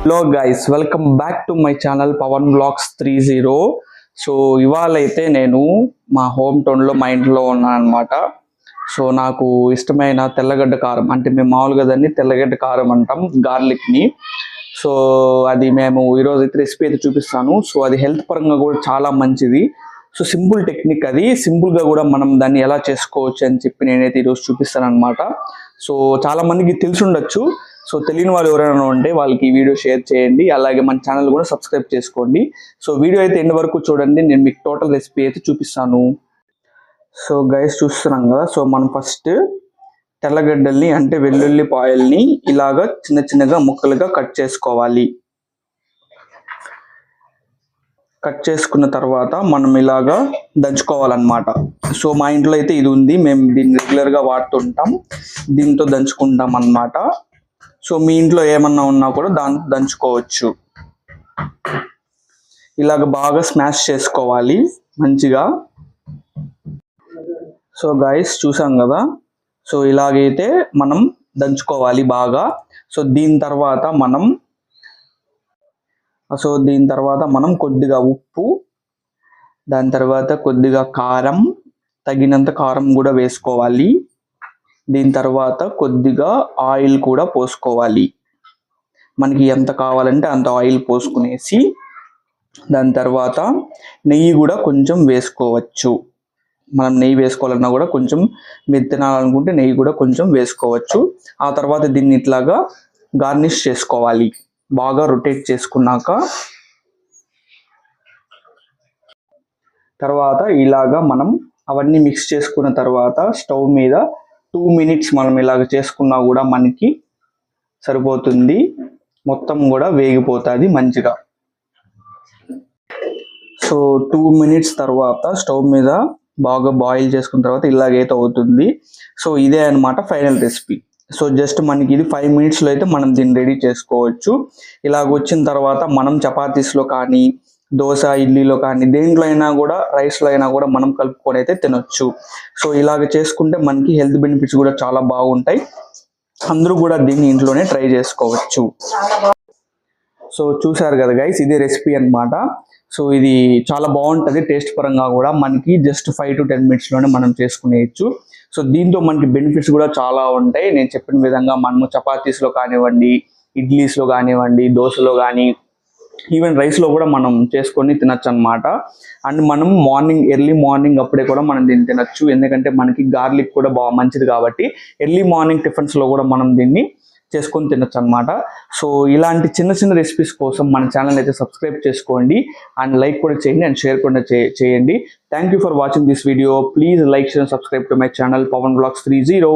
Hello guys, welcome back to my channel Pavan blogs 30. So ఇవాళ అయితే నేను మా హోమ్ టౌన్లో మా ఇంట్లో ఉన్నాను అనమాట. సో నాకు ఇష్టమైన తెల్లగడ్డ కారం, అంటే మేము మామూలుగా దాన్ని తెల్లగడ్డ కారం అంటాం, గార్లిక్ని. సో అది మేము ఈరోజు అయితే రెసిపీ అయితే చూపిస్తాను. సో అది హెల్త్ పరంగా కూడా చాలా మంచిది. సో సింపుల్ టెక్నిక్, అది సింపుల్గా కూడా మనం దాన్ని ఎలా చేసుకోవచ్చు అని చెప్పి నేనైతే ఈరోజు చూపిస్తాను అనమాట. సో చాలా మందికి తెలిసి ఉండొచ్చు. సో తెలియని వాళ్ళు ఎవరైనా ఉంటే వాళ్ళకి ఈ వీడియో షేర్ చేయండి, అలాగే మన ఛానల్ కూడా సబ్స్క్రైబ్ చేసుకోండి. సో వీడియో అయితే ఎండ్ వరకు చూడండి, నేను మీకు టోటల్ రెసిపీ అయితే చూపిస్తాను. సో గైస్ చూస్తున్నాం కదా, సో మనం ఫస్ట్ తెల్లగడ్డల్ని అంటే వెల్లుల్లి పాయల్ని ఇలాగా చిన్న చిన్నగా ముక్కలుగా కట్ చేసుకోవాలి. కట్ చేసుకున్న తర్వాత మనం ఇలాగా దంచుకోవాలన్నమాట. సో మా ఇంట్లో అయితే ఇది ఉంది, మేము దీన్ని రెగ్యులర్గా వాడుతుంటాం, దీంతో దంచుకుంటాం అన్నమాట. సో మీ ఇంట్లో ఏమన్నా ఉన్నా కూడా దాన్ని దంచుకోవచ్చు. ఇలాగ బాగా స్మాష్ చేసుకోవాలి మంచిగా. సో గైస్ చూసాం కదా, సో ఇలాగైతే మనం దంచుకోవాలి బాగా. సో దీని తర్వాత మనం కొద్దిగా ఉప్పు, దాని తర్వాత కొద్దిగా కారం, తగినంత కారం కూడా వేసుకోవాలి. దీని తర్వాత కొద్దిగా ఆయిల్ కూడా పోసుకోవాలి. మనకి ఎంత కావాలంటే అంత ఆయిల్ పోసుకునేసి, దాని తర్వాత నెయ్యి కూడా కొంచెం వేసుకోవచ్చు. మనం నెయ్యి వేసుకోవాలన్నా కూడా కొంచెం, మీరు తినాలనుకుంటే నెయ్యి కూడా కొంచెం వేసుకోవచ్చు. ఆ తర్వాత దీన్ని ఇట్లాగా గార్నిష్ చేసుకోవాలి. బాగా రొటేట్ చేసుకున్నాక తర్వాత ఇలాగా మనం అవన్నీ మిక్స్ చేసుకున్న తర్వాత స్టవ్ మీద 2 minutes మనం ఇలాగ చేసుకున్నా కూడా మనకి సరిపోతుంది. మొత్తం కూడా వేగిపోతుంది మంచిగా. సో 2 minutes తర్వాత స్టవ్ మీద బాగా బాయిల్ చేసుకున్న తర్వాత ఇలాగైతే అవుతుంది. సో ఇదే అనమాట ఫైనల్ రెసిపీ. సో జస్ట్ మనకి ఇది 5 minutes అయితే మనం దీన్ని రెడీ చేసుకోవచ్చు. ఇలాగ వచ్చిన తర్వాత మనం చపాతీస్లో కానీ, దోశ, ఇడ్లీలో కానీ, దేంట్లో అయినా కూడా, రైస్లో అయినా కూడా మనం కలుపుకొని అయితే తినొచ్చు. సో ఇలాగ చేసుకుంటే మనకి హెల్త్ బెనిఫిట్స్ కూడా చాలా బాగుంటాయి. అందరూ కూడా దీన్ని ఇంట్లోనే ట్రై చేసుకోవచ్చు. సో చూసారు కదా గైస్, ఇదే రెసిపీ అనమాట. సో ఇది చాలా బాగుంటుంది టేస్ట్ పరంగా కూడా. మనకి జస్ట్ 5 to 10 minutes మనం చేసుకునేయచ్చు. సో దీంతో మనకి బెనిఫిట్స్ కూడా చాలా ఉంటాయి. నేను చెప్పిన విధంగా మనము చపాతీస్లో కానివ్వండి, ఇడ్లీస్లో కానివ్వండి, దోశలో కానీ, ఈవెన్ రైస్లో కూడా మనం చేసుకొని తినచ్చు అనమాట. అండ్ మనం ఎర్లీ మార్నింగ్ అప్పుడే కూడా మనం దీన్ని తినచ్చు, ఎందుకంటే మనకి గార్లిక్ కూడా బాగా మంచిది కాబట్టి ఎర్లీ మార్నింగ్ టిఫిన్స్లో కూడా మనం దీన్ని చేసుకొని తినచ్చు అనమాట. సో ఇలాంటి చిన్న చిన్న రెసిపీస్ కోసం మన ఛానల్ అయితే సబ్స్క్రైబ్ చేసుకోండి, అండ్ లైక్ కూడా చేయండి, అండ్ షేర్ కూడా చేయండి. Thank you for watching this video. Please like, share, subscribe to my channel Pavan blogs 30.